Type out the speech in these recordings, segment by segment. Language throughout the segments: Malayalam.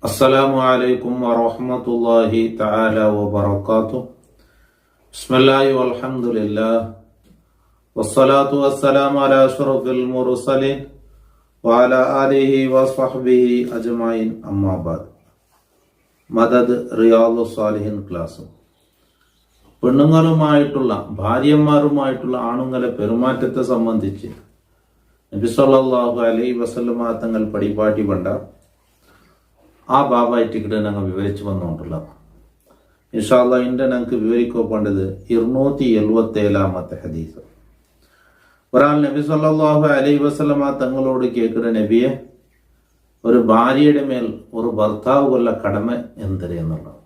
السلام عليكم ورحمة الله تعالى وبركاته. بسم الله والحمد لله والصلاة والسلام على أشرف المرسلين وعلى آله وصحبه أجمعين أما بعد. മദദ് റിയാദു സ്വാലിഹിൻ ക്ലാസ്. പെണ്ണുങ്ങളുമായിട്ടുള്ള ഭാര്യമാരുമായിട്ടുള്ള ആണുങ്ങളെ പെരുമാറ്റത്തെ സംബന്ധിച്ച് നബി സല്ലല്ലാഹു അലൈഹി വസല്ലമ തങ്ങൾ പരിപാടി പണ്ട ആ ബാബായിട്ട് ഇവിടെ ഞങ്ങൾ വിവരിച്ചു വന്നുകൊണ്ടുള്ള ഇൻഷാ അല്ലാഹ് ഇന്റെ ഞങ്ങൾക്ക് വിവരിക്കോണ്ടത് 277 ഹദീസ്. ഒരാൾ നബി സല്ലല്ലാഹു അലൈഹി വസല്ലമ തങ്ങളോട് കേൾക്കുന്ന നബിയെ, ഒരു ഭാര്യയുടെ മേൽ ഒരു ഭർത്താവ് കൊല്ല കടമ എന്ത് എന്നുള്ളത്.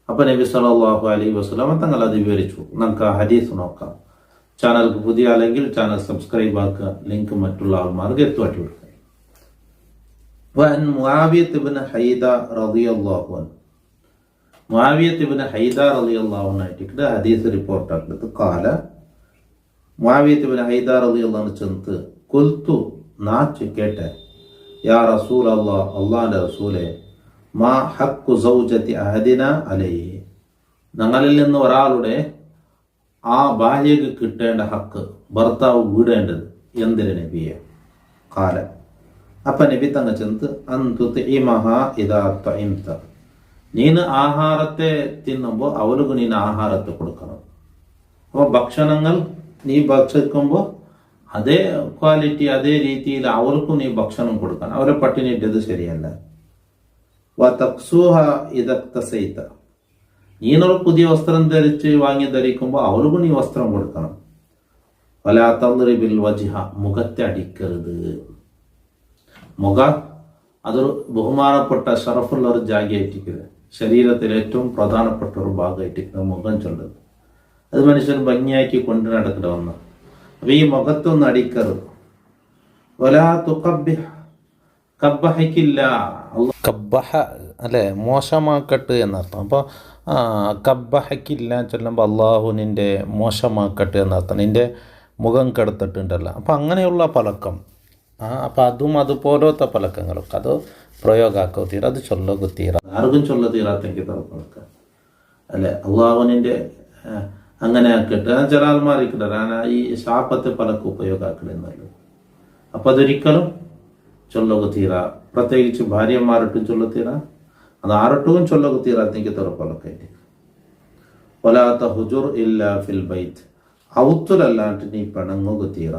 അപ്പൊ നബി സല്ലല്ലാഹു അലൈഹി വസല്ലമ തങ്ങൾ അത് വിവരിച്ചു. നമുക്ക് ആ ഹദീസ് നോക്കാം. ചാനൽക്ക് പുതിയ അല്ലെങ്കിൽ ചാനൽ സബ്സ്ക്രൈബ് ആക്കുക, ലിങ്ക് മറ്റുള്ള ആൾമാർക്ക് എത്തുവാറ്റി കൊടുക്കുക. وعن معاوية بن حيدة رضي الله عنه. معاوية بن حيدة رضي الله عنه टिकड़ा हदीस रिपोर्ट आकर तो काला معاوية بن حيدة رضي الله عنه चंत कुल्तु नाच केटे या रसूल अल्लाह अल्लाह ने रसूले माँ हक्कु ज़ौजति अहदिना अलैहि. ഞങ്ങളിൽ നിന്ന് ഒരാളുടെ ആ ഭാര്യക്ക് കിട്ടേണ്ട ഹക്ക്, ഭർത്താവ് വീടേണ്ടത് എന്തിന് നബിയെ? കാല അപ്പൊ നബി തങ്ങ ചെന്ന് അന്തുഇമഹ ഇദാ തഇംത, നീന് ആഹാരത്തെ തിന്നുമ്പോൾ അവൾക്ക് നീന് ആഹാരത്തെ കൊടുക്കണം. അപ്പോൾ ഭക്ഷണങ്ങൾ നീ ഭക്ഷിക്കുമ്പോൾ അതേ ക്വാളിറ്റി അതേ രീതിയിൽ അവർക്കും നീ ഭക്ഷണം കൊടുക്കണം. അവരെ പട്ടിണിയിട്ടത് ശരിയല്ല. വതക്സുഹ ഇദക്തസൈത, നീനൊരു പുതിയ വസ്ത്രം വാങ്ങി ധരിക്കുമ്പോൾ അവർക്ക് നീ വസ്ത്രം കൊടുക്കണം. വലാ തദ്രിബിൽ വജ്ഹ, മുഖത്തെ അടിക്കരുത്. മുഖ അതൊരു ബഹുമാനപ്പെട്ട ഷറഫുള്ള ഒരു ജാഗയായിട്ടിരിക്കുന്നത്, ശരീരത്തിൽ ഏറ്റവും പ്രധാനപ്പെട്ട ഒരു ഭാഗമായിട്ടിരിക്കുന്നത് മുഖം ചൊല്ലത്. അത് മനുഷ്യൻ ഭംഗിയാക്കി കൊണ്ട് നടക്കണമെന്ന്. അപ്പൊ ഈ മുഖത്തൊന്നും അടിക്കരുത്. വലാ തുഖബ്ബിഹ്, കബ്ബഹിക്കില്ല, കബ്ബഹ അല്ലെ മോശമാക്കട്ട് എന്നർത്ഥം. അപ്പോൾ കബ്ബഹക്കില്ല ചൊല്ലുമ്പോൾ അള്ളാഹു നിന്റെ മോശമാക്കട്ട് എന്നർത്ഥം, നിന്റെ മുഖം കെടുത്തിട്ടുണ്ടല്ലോ. അപ്പം അങ്ങനെയുള്ള പലക്കം, അപ്പം അതും അതുപോലത്തെ പലക്കങ്ങളൊക്കെ അത് പ്രയോഗാക്കോ തീര, അത് ചൊല്ലകു തീര, ആർക്കും ചൊല്ല തീരാത്തെങ്കിൽ തുറക്ക അല്ലെ. അള്ളാഹുവിൻ്റെ അങ്ങനെ ആക്കിയിട്ട് ചില ആൾമാരിക്കില്ല ഈ ശാപത്തെ പലക്ക് ഉപയോഗമാക്കണമെന്നല്ലോ. അപ്പം അതൊരിക്കലും ചൊല്ലകു തീര, പ്രത്യേകിച്ച് ഭാര്യമാരട്ടും ചൊല്ല തീര, അത് ആരട്ടും ചൊല്ലകു തീരാത്തെങ്കിൽ തുറപ്പലൊക്കെ. വലാത്ത ഹുജുർ ഇല്ല ഫിൽ ബൈത്ത്, ഔത്തുലല്ലാണ്ട് നീ പിണങ്ങുക തീര.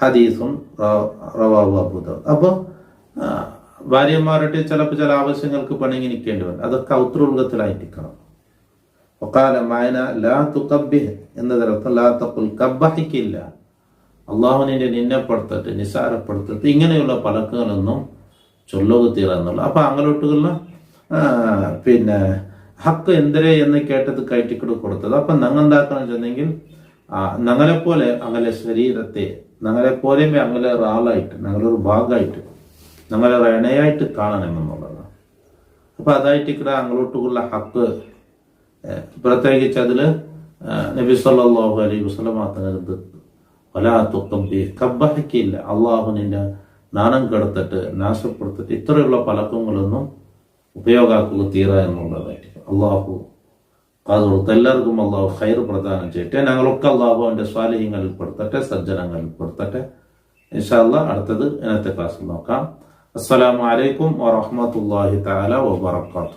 ഹദീസും റവാഹു അബൂ ദാവൂദ്. അപ്പോൾ ഭാര്യമാരുടെ ചില ആവശ്യങ്ങൾക്ക് പണിങ്ങി നിൽക്കേണ്ടി വരും. അതൊക്കെ ഔത്രൂർഗത്തിലായിരിക്കണം. വഖാല മഅന ലാ തുഖബ്ബിഹ് എന്നതിനർത്ഥം ലാ തഖുൽ കബ്ബഹിക്കില്ല, അള്ളാഹുവിനെ നിന്നെപ്പെടുത്തിട്ട് നിസാരപ്പെടുത്തിട്ട് ഇങ്ങനെയുള്ള പലക്കുകളൊന്നും ചൊല്ലുക തീര എന്നുള്ള. അപ്പൊ അങ്ങോട്ടുള്ള പിന്നെ ഹക്ക് എന്തരേ എന്ന് കേട്ടത് കയറ്റിക്കൂടെ കൊടുത്തത്. അപ്പൊ ഞങ്ങൾ എന്താക്കണം ചെന്നെങ്കിൽ ഞങ്ങളെപ്പോലെ അങ്ങനെ ശരീരത്തെ ഞങ്ങളെപ്പോലെയും അങ്ങനെ ഒരാളായിട്ട് ഞങ്ങളൊരു ഭാഗമായിട്ട് ഞങ്ങളൊരു ഇണയായിട്ട് കാണണമെന്നുള്ളതാണ്. അപ്പൊ അതായിട്ട് ഇവിടെ അങ്ങോട്ടുള്ള ഹക്ക് പ്രത്യേകിച്ച് അതില് നബി സല്ലല്ലാഹു അലൈഹി വസല്ലം തങ്ങൾ വലാ തുഖബ്ബിഹ്, കബ്ബഹിക്കില്ല, അള്ളാഹുവിനെ നാണം കെടുത്തിട്ട് നാശപ്പെടുത്തിട്ട് ഇത്രയുള്ള പലക്കങ്ങളൊന്നും ഉപയോഗമാക്കുക തീര എന്നുള്ളതായിരിക്കും. അള്ളാഹു അതുകൊണ്ട് എല്ലാവർക്കും അള്ളാഹു ഖൈർ പ്രദാനം ചെയ്യട്ടെ. ഞങ്ങളൊക്കെ അള്ളാഹു അവന്റെ സ്വാലിഹ്യങ്ങളിൽ പെടുത്തട്ടെ, സജ്ജനങ്ങളിൽ പെടുത്തട്ടെ. ഇൻഷാ അല്ലാഹ് അടുത്തത് ഇന്നത്തെ ക്ലാസ്സിൽ നോക്കാം. അസ്സലാമു അലൈക്കും വറഹ്മത്തുള്ളാഹി തആല വബറകാതുഹു.